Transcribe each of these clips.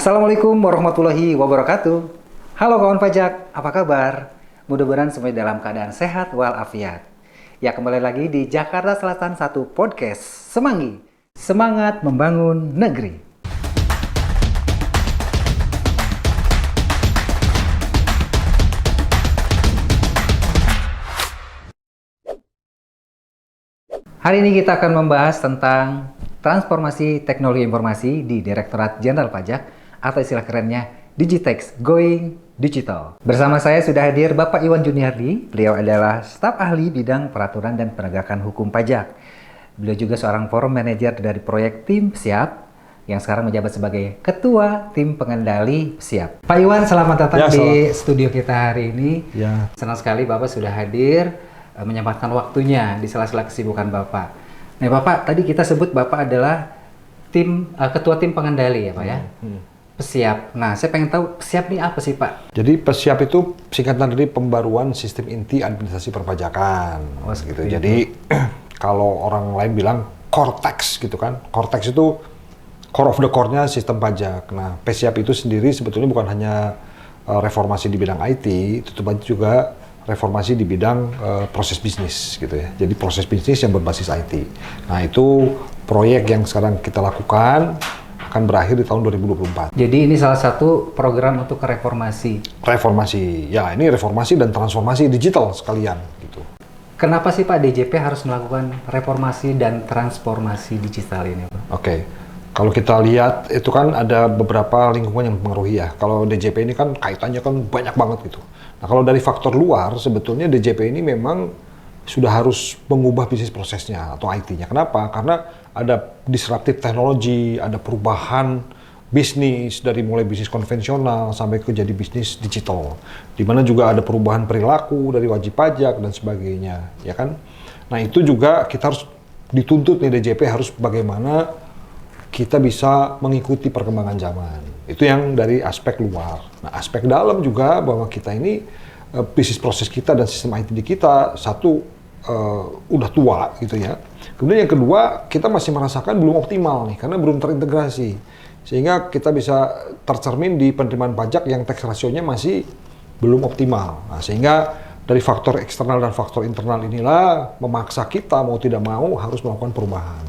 Assalamualaikum warahmatullahi wabarakatuh. Halo kawan pajak, apa kabar? Mudah-mudahan semua dalam keadaan sehat walafiat. Ya, kembali lagi di Jakarta Selatan 1 Podcast Semanggi. Semangat membangun negeri. Hari ini kita akan membahas tentang transformasi teknologi informasi di Direktorat Jenderal Pajak atau istilah kerennya Digitex Going Digital. Bersama saya sudah hadir Bapak Iwan Juniardi. Beliau adalah staf ahli bidang peraturan dan penegakan hukum pajak. Beliau juga seorang forum manager dari proyek Tim Siap yang sekarang menjabat sebagai Ketua Tim Pengendali Siap. Pak Iwan, selamat datang di studio kita hari ini. Ya. Senang sekali Bapak sudah hadir, menyempatkan waktunya di sela-sela kesibukan Bapak. Nah Bapak, tadi kita sebut Bapak adalah Ketua Tim Pengendali ya Pak ya? Pesiap. Nah, saya pengen tahu Pesiap ini apa sih Pak? Jadi Pesiap itu singkatan dari pembaruan sistem inti administrasi perpajakan. Oh, gitu. Jadi kalau orang lain bilang Cortex gitu kan. Cortex itu core of the core-nya sistem pajak. Nah, Pesiap itu sendiri sebetulnya bukan hanya reformasi di bidang IT, itu juga reformasi di bidang proses bisnis gitu ya. Jadi proses bisnis yang berbasis IT. Nah, itu proyek yang sekarang kita lakukan akan berakhir di tahun 2024. Jadi ini salah satu program untuk reformasi. Reformasi, ya ini reformasi dan transformasi digital sekalian gitu. Kenapa sih Pak DJP harus melakukan reformasi dan transformasi digital ini Pak? Oke, kalau kita lihat itu kan ada beberapa lingkungan yang mempengaruhi ya. Kalau DJP ini kan kaitannya kan banyak banget gitu. Nah kalau dari faktor luar sebetulnya DJP ini memang sudah harus mengubah bisnis prosesnya atau IT-nya. Kenapa? Karena ada disruptive teknologi, ada perubahan bisnis dari mulai bisnis konvensional sampai ke jadi bisnis digital. Di mana juga ada perubahan perilaku dari wajib pajak dan sebagainya, ya kan? Nah, itu juga kita harus dituntut nih DJP harus bagaimana kita bisa mengikuti perkembangan zaman. Itu yang dari aspek luar. Nah, aspek dalam juga bahwa kita ini bisnis proses kita dan sistem IT di kita udah tua gitu ya. Kemudian yang kedua, kita masih merasakan belum optimal nih karena belum terintegrasi. Sehingga kita bisa tercermin di penerimaan pajak yang tax ratio-nya masih belum optimal. Nah, sehingga dari faktor eksternal dan faktor internal inilah memaksa kita mau tidak mau harus melakukan perubahan.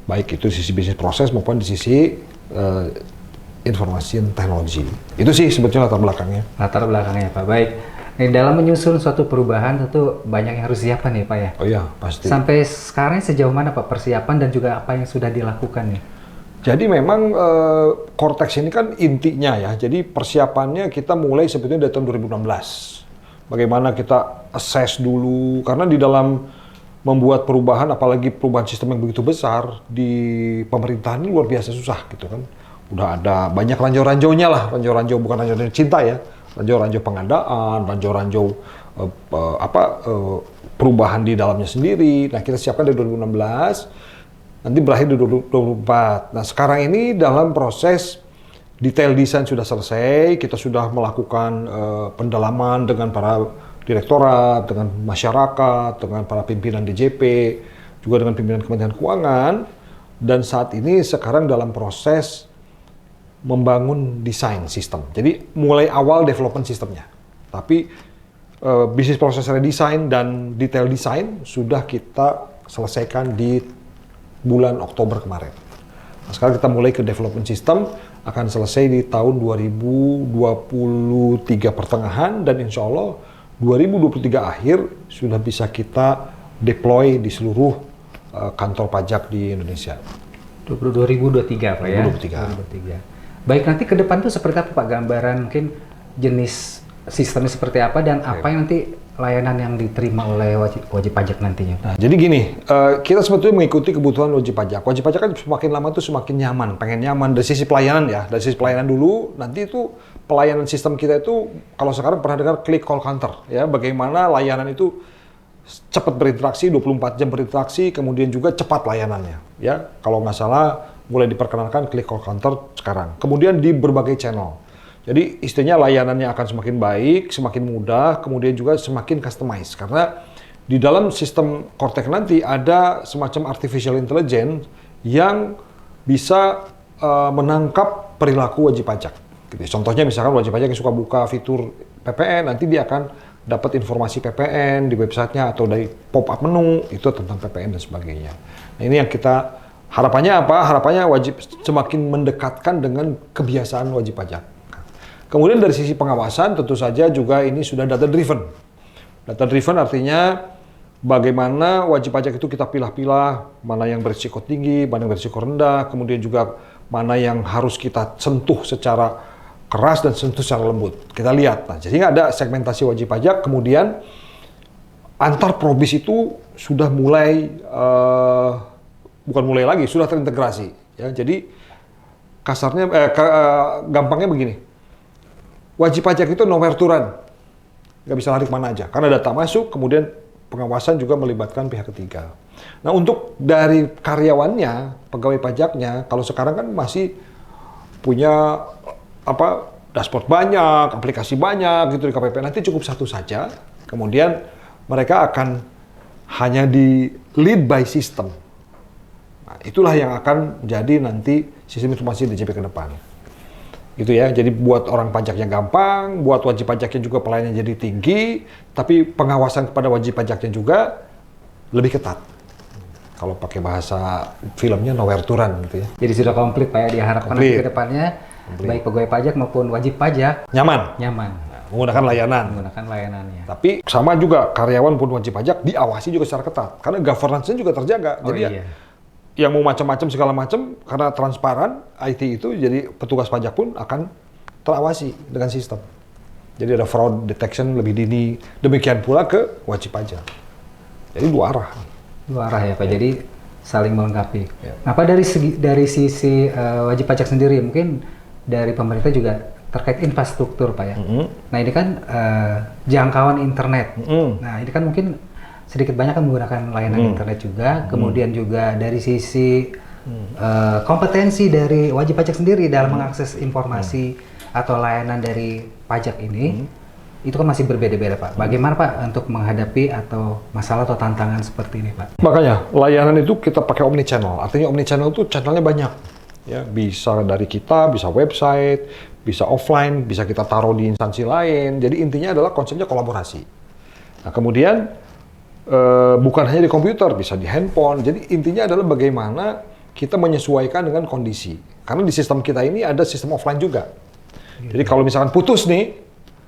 Baik itu di sisi bisnis proses maupun di sisi informasi dan teknologi. Itu sih sebetulnya latar belakangnya. Latar belakangnya Pak, baik. Nah, dalam menyusun suatu perubahan tentu banyak yang harus siapkan ya Pak ya? Oh iya, pasti. Sampai sekarang sejauh mana Pak persiapan dan juga apa yang sudah dilakukan nih? Jadi memang Cortex ini kan intinya ya, jadi persiapannya kita mulai sebetulnya dari tahun 2016. Bagaimana kita assess dulu, karena di dalam membuat perubahan, apalagi perubahan sistem yang begitu besar, di pemerintahan ini luar biasa susah gitu kan. Udah ada banyak ranjau-ranjaunya lah, ranjau-ranjau bukan ranjau cinta ya, ranjau-ranjau pengadaan, ranjau-ranjau perubahan di dalamnya sendiri. Nah kita siapkan dari 2016, nanti berakhir di 2024. Nah sekarang ini dalam proses detail desain sudah selesai, kita sudah melakukan pendalaman dengan para direktorat, dengan masyarakat, dengan para pimpinan DJP, juga dengan pimpinan Kementerian Keuangan, dan saat ini sekarang dalam proses membangun desain sistem. Jadi mulai awal development sistemnya. Tapi bisnis proses redesign dan detail design sudah kita selesaikan di bulan Oktober kemarin. Nah, sekarang kita mulai ke development system, akan selesai di tahun 2023 pertengahan dan insya Allah 2023 akhir sudah bisa kita deploy di seluruh kantor pajak di Indonesia. 2023 Pak ya? 2023. Baik, nanti ke depan tuh seperti apa Pak gambaran, mungkin jenis sistemnya seperti apa dan apa yang nanti layanan yang diterima oleh wajib pajak nantinya Pak? Nah, jadi gini, kita sebetulnya mengikuti kebutuhan wajib pajak. Wajib pajak kan semakin lama tuh semakin nyaman, pengen nyaman dari sisi pelayanan ya. Dari sisi pelayanan dulu, nanti itu pelayanan sistem kita itu, kalau sekarang pernah dengar click call counter ya, bagaimana layanan itu cepat berinteraksi, 24 jam berinteraksi, kemudian juga cepat layanannya ya. Kalau nggak salah mulai diperkenalkan click call counter sekarang. Kemudian di berbagai channel. Jadi istilahnya layanannya akan semakin baik, semakin mudah, kemudian juga semakin customized. Karena di dalam sistem Cortex nanti ada semacam artificial intelligence yang bisa menangkap perilaku wajib pajak. Gitu. Contohnya misalkan wajib pajak yang suka buka fitur PPN, nanti dia akan dapat informasi PPN di websitenya atau dari pop-up menu, itu tentang PPN dan sebagainya. Nah, ini yang kita harapannya apa? Harapannya wajib semakin mendekatkan dengan kebiasaan wajib pajak. Kemudian dari sisi pengawasan tentu saja juga ini sudah data driven. Data driven artinya bagaimana wajib pajak itu kita pilah-pilah, mana yang berisiko tinggi, mana yang berisiko rendah, kemudian juga mana yang harus kita sentuh secara keras dan sentuh secara lembut. Kita lihat, nah, jadi ada segmentasi wajib pajak, kemudian antar probis itu sudah mulai, bukan mulai lagi, sudah terintegrasi. Ya, jadi kasarnya, gampangnya begini, wajib pajak itu nowhere to run, nggak bisa lari kemana aja, karena data masuk, kemudian pengawasan juga melibatkan pihak ketiga. Nah, untuk dari karyawannya, pegawai pajaknya, kalau sekarang kan masih punya dashboard banyak, aplikasi banyak gitu di KPP, nanti cukup satu saja, kemudian mereka akan hanya di lead by system. Nah, itulah yang akan jadi nanti sistem informasi DJP ke depan. Gitu ya, jadi buat orang pajaknya gampang, buat wajib pajaknya juga pelayanannya jadi tinggi, tapi pengawasan kepada wajib pajaknya juga lebih ketat. Kalau pakai bahasa filmnya nowhere to run gitu ya. Jadi sudah komplit Pak ya, diharapkan nanti ke depannya baik pegawai pajak maupun wajib pajak nyaman. Nah, menggunakan layanan. Menggunakan layanannya. Tapi sama juga karyawan pun wajib pajak diawasi juga secara ketat, karena governance-nya juga terjaga. Oh, jadi iya. yang mau macam-macam segala macam karena transparan IT itu, jadi petugas pajak pun akan terawasi dengan sistem. Jadi ada fraud detection lebih dini, demikian pula ke wajib pajak. Jadi dua arah. Dua arah ya Pak, jadi saling melengkapi. Ya. Nah Pak, dari sisi wajib pajak sendiri, mungkin dari pemerintah juga terkait infrastruktur Pak ya. Nah ini kan jangkauan internet. Nah ini kan mungkin sedikit banyak kan menggunakan layanan internet juga, kemudian juga dari sisi kompetensi dari wajib pajak sendiri dalam mengakses informasi atau layanan dari pajak ini, itu kan masih berbeda-beda Pak. Bagaimana Pak untuk menghadapi atau masalah atau tantangan seperti ini Pak? Makanya layanan itu kita pakai omnichannel, artinya omnichannel itu channelnya banyak. Ya, bisa dari kita, bisa website, bisa offline, bisa kita taruh di instansi lain. Jadi intinya adalah konsepnya kolaborasi. Nah kemudian bukan hanya di komputer, bisa di handphone. Jadi intinya adalah bagaimana kita menyesuaikan dengan kondisi. Karena di sistem kita ini ada sistem offline juga. Jadi kalau misalkan putus nih,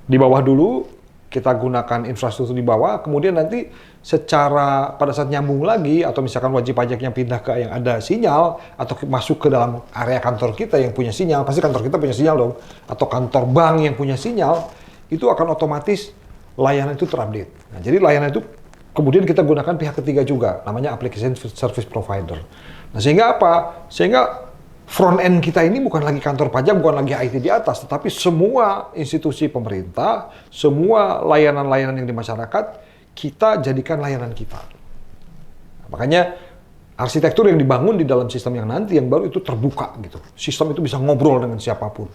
di bawah dulu, kita gunakan infrastruktur di bawah, kemudian nanti secara pada saat nyambung lagi, atau misalkan wajib pajaknya pindah ke yang ada sinyal, atau masuk ke dalam area kantor kita yang punya sinyal, pasti kantor kita punya sinyal dong, atau kantor bank yang punya sinyal, itu akan otomatis layanan itu terupdate. Nah, jadi layanan itu kemudian kita gunakan pihak ketiga juga, namanya application service provider. Nah, sehingga apa? Sehingga front end kita ini bukan lagi kantor pajak, bukan lagi IT di atas, tetapi semua institusi pemerintah, semua layanan-layanan yang di masyarakat, kita jadikan layanan kita. Nah, makanya arsitektur yang dibangun di dalam sistem yang nanti yang baru itu terbuka gitu. Sistem itu bisa ngobrol dengan siapapun.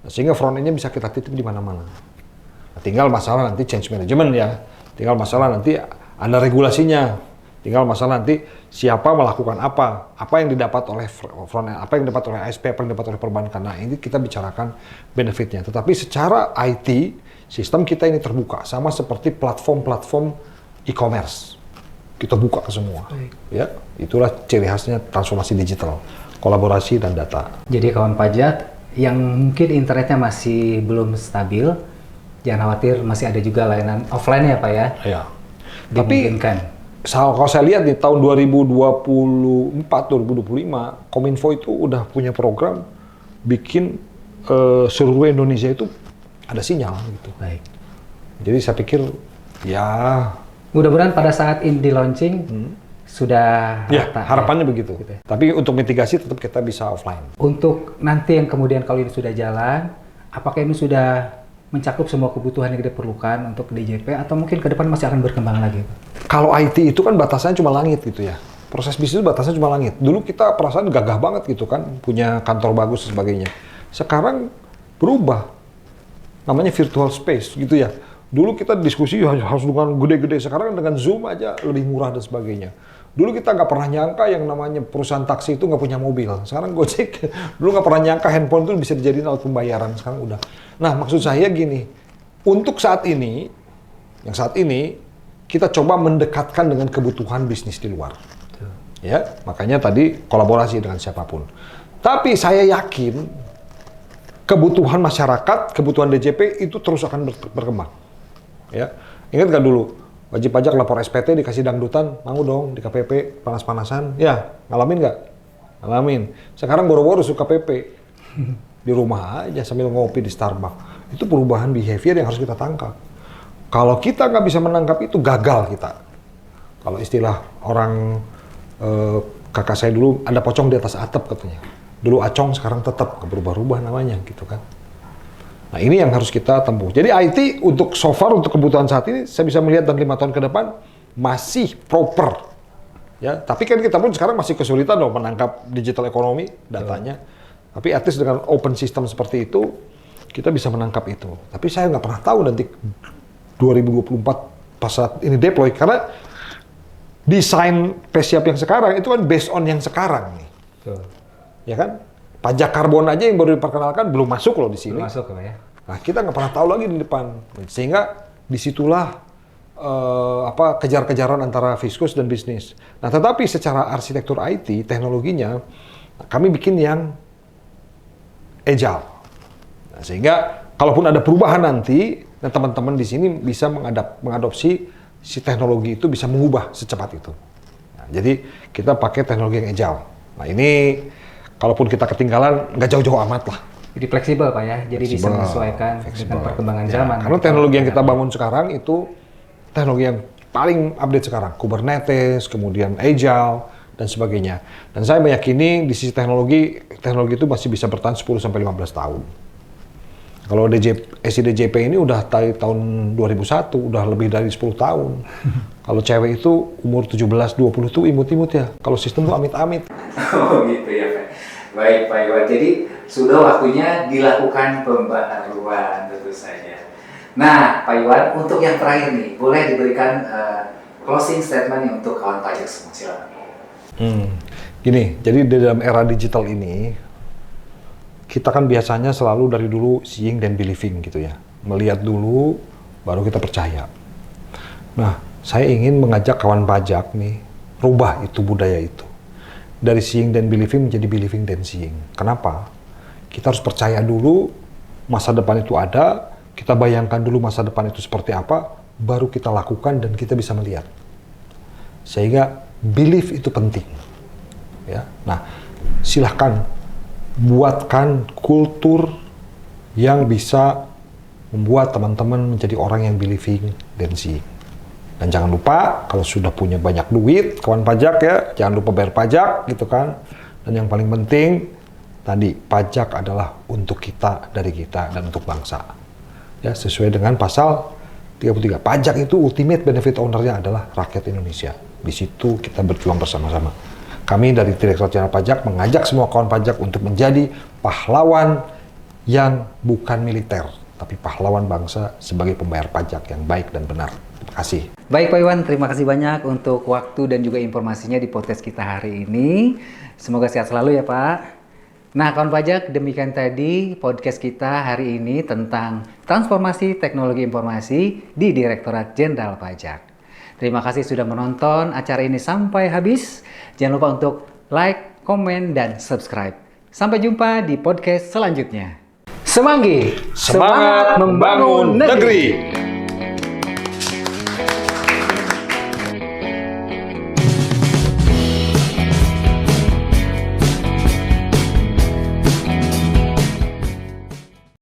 Nah, sehingga front end-nya bisa kita titip di mana-mana. Nah, tinggal masalah nanti change management ya. Tinggal masalah nanti ada regulasinya. Tinggal masalah nanti siapa melakukan apa yang didapat oleh front end, apa yang didapat oleh ASP, apa yang didapat oleh perbankan. Nah, ini kita bicarakan benefitnya. Tetapi secara IT, sistem kita ini terbuka, sama seperti platform-platform e-commerce. Kita buka ke semua. Ya, itulah ciri khasnya transformasi digital, kolaborasi dan data. Jadi kawan pajak yang mungkin internetnya masih belum stabil, jangan khawatir, masih ada juga layanan offline ya Pak ya? Iya. Dimungkinkan. Kalau saya lihat di tahun 2024-2025, Kominfo itu udah punya program bikin seluruh Indonesia itu ada sinyal gitu. Baik. Jadi saya pikir ya mudah-mudahan pada saat ini di launching sudah ya, rata, harapannya ya? begitu. Gitu ya. Tapi untuk mitigasi tetap kita bisa offline. Untuk nanti yang kemudian kalau ini sudah jalan, apakah ini sudah mencakup semua kebutuhan yang diperlukan untuk DJP atau mungkin ke depan masih akan berkembang lagi? Kalau IT itu kan batasannya cuma langit gitu ya. Proses bisnis itu batasnya cuma langit. Dulu kita perasaan gagah banget gitu kan, punya kantor bagus dan sebagainya. Sekarang berubah. Namanya virtual space gitu ya. Dulu kita diskusi harus dengan gede-gede, sekarang dengan Zoom aja lebih murah dan sebagainya. Dulu kita nggak pernah nyangka yang namanya perusahaan taksi itu nggak punya mobil. Sekarang Gojek, dulu nggak pernah nyangka handphone itu bisa dijadiin alat pembayaran. Sekarang udah. Nah, maksud saya gini, untuk saat ini, kita coba mendekatkan dengan kebutuhan bisnis di luar. Ya, makanya tadi kolaborasi dengan siapapun. Tapi saya yakin kebutuhan masyarakat, kebutuhan DJP itu terus akan berkembang. Ya, ingat nggak dulu? Wajib pajak lapor SPT dikasih dangdutan, mau dong di KPP panas-panasan. Ya, ngalamin nggak? Ngalamin. Sekarang boro-boro suka KPP. Di rumah aja sambil ngopi di Starbucks. Itu perubahan behavior yang harus kita tangkap. Kalau kita nggak bisa menangkap itu, gagal kita. Kalau istilah orang kakak saya dulu, ada pocong di atas atap katanya. Dulu acong, sekarang tetap, berubah-ubah namanya gitu kan. Nah, ini yang harus kita tempuh. Jadi IT untuk so far, untuk kebutuhan saat ini, saya bisa melihat dalam 5 tahun ke depan masih proper. Ya, tapi kan kita pun sekarang masih kesulitan loh menangkap digital ekonomi datanya. Tapi at least dengan open system seperti itu, kita bisa menangkap itu. Tapi saya nggak pernah tahu nanti 2024 pas saat ini deploy, karena desain PSIAP yang sekarang itu kan based on yang sekarang nih. Ya kan? Pajak karbon aja yang baru diperkenalkan belum masuk loh di sini. Belum masuk ya. Nah, kita nggak pernah tahu lagi di depan. Sehingga disitulah kejar-kejaran antara fiskus dan bisnis. Nah, tetapi secara arsitektur IT, teknologinya, kami bikin yang agile. Nah, sehingga kalaupun ada perubahan nanti, dan teman-teman di sini bisa mengadopsi si teknologi itu bisa mengubah secepat itu. Nah, jadi kita pakai teknologi yang agile. Nah, ini kalaupun kita ketinggalan, nggak jauh-jauh amat lah. Jadi fleksibel Pak ya, jadi bisa menyesuaikan dengan perkembangan zaman. Karena teknologi yang kita bangun sekarang itu teknologi yang paling update sekarang. Kubernetes, kemudian Agile, dan sebagainya. Dan saya meyakini di sisi teknologi itu masih bisa bertahan 10-15 tahun. Kalau SIDJP ini udah tahun 2001, udah lebih dari 10 tahun. Kalau cewek itu umur 17-20 tuh imut-imut ya. Kalau sistem tuh amit-amit. Oh gitu ya Pak. Baik Pak Iwan, jadi sudah waktunya dilakukan pembaharuan tentu saja. Nah Pak Iwan, untuk yang terakhir nih, boleh diberikan closing statement untuk kawan pajak semua, silakan. Gini, jadi di dalam era digital ini, kita kan biasanya selalu dari dulu seeing dan believing gitu ya. Melihat dulu, baru kita percaya. Nah, saya ingin mengajak kawan pajak nih, rubah itu budaya itu. Dari seeing dan believing menjadi believing dan seeing. Kenapa? Kita harus percaya dulu masa depan itu ada, kita bayangkan dulu masa depan itu seperti apa, baru kita lakukan dan kita bisa melihat. Sehingga belief itu penting. Ya. Nah, silahkan buatkan kultur yang bisa membuat teman-teman menjadi orang yang believing dan seeing. Dan jangan lupa, kalau sudah punya banyak duit, kawan pajak ya, jangan lupa bayar pajak gitu kan. Dan yang paling penting, tadi, pajak adalah untuk kita, dari kita, dan untuk bangsa. Ya, sesuai dengan pasal 33. Pajak itu ultimate benefit owner-nya adalah rakyat Indonesia. Di situ kita berjuang bersama-sama. Kami dari Direktorat Jenderal Pajak mengajak semua kawan pajak untuk menjadi pahlawan yang bukan militer, tapi pahlawan bangsa sebagai pembayar pajak yang baik dan benar. Terima kasih. Baik Pak Iwan, terima kasih banyak untuk waktu dan juga informasinya di podcast kita hari ini. Semoga sehat selalu ya Pak. Nah kawan pajak, demikian tadi podcast kita hari ini tentang transformasi teknologi informasi di Direktorat Jenderal Pajak. Terima kasih sudah menonton acara ini sampai habis. Jangan lupa untuk like, komen, dan subscribe. Sampai jumpa di podcast selanjutnya. Semanggi, Semangat membangun negeri.